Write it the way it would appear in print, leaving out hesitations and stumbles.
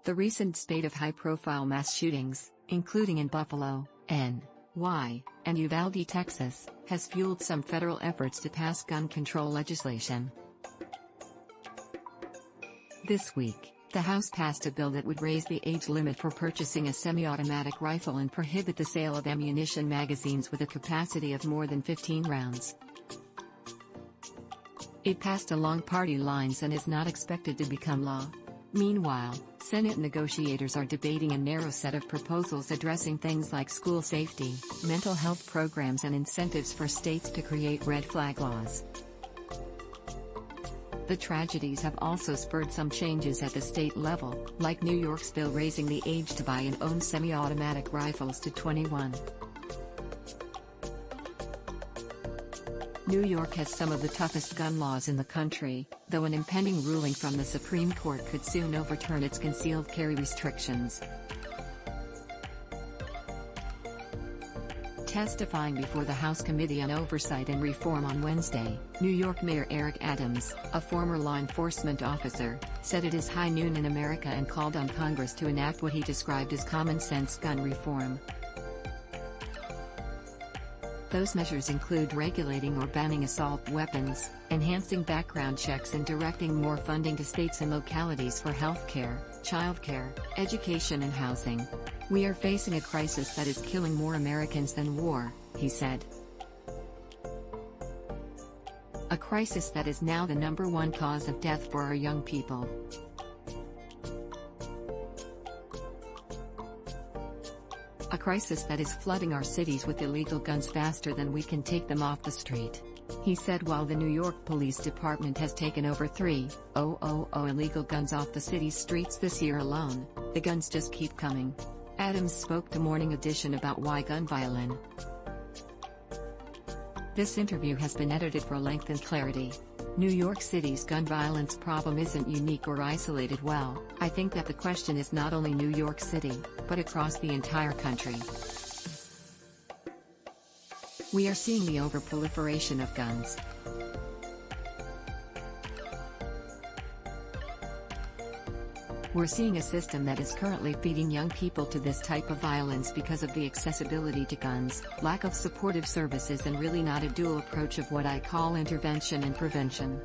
The recent spate of high-profile mass shootings, including in Buffalo, NY, and Uvalde, Texas, has fueled some federal efforts to pass gun control legislation. This week, the House passed a bill that would raise the age limit for purchasing a semi-automatic rifle and prohibit the sale of ammunition magazines with a capacity of more than 15 rounds. It passed along party lines and is not expected to become law. Meanwhile, Senate negotiators are debating a narrow set of proposals addressing things like school safety, mental health programs, and incentives for states to create red flag laws. The tragedies have also spurred some changes at the state level, like New York's bill raising the age to buy and own semi-automatic rifles to 21. New York has some of the toughest gun laws in the country, though an impending ruling from the Supreme Court could soon overturn its concealed carry restrictions. Testifying before the House Committee on Oversight and Reform on Wednesday, New York Mayor Eric Adams, a former law enforcement officer, said it is high noon in America and called on Congress to enact what he described as common-sense gun reform. Those measures include regulating or banning assault weapons, enhancing background checks, and directing more funding to states and localities for healthcare, childcare, education, and housing. "We are facing a crisis that is killing more Americans than war," he said. "A crisis that is now the #1 cause of death for our young people. A crisis that is flooding our cities with illegal guns faster than we can take them off the street," he said. While the New York Police Department has taken over 3,000 illegal guns off the city's streets this year alone, the guns just keep coming. Adams spoke to Morning Edition about why gun violence. This interview has been edited for length and clarity. New York City's gun violence problem isn't unique or isolated. Well, I think that the question is not only New York City, but across the entire country. We are seeing the over-proliferation of guns. We're seeing a system that is currently feeding young people to this type of violence because of the accessibility to guns, lack of supportive services, and really not a dual approach of what I call intervention and prevention.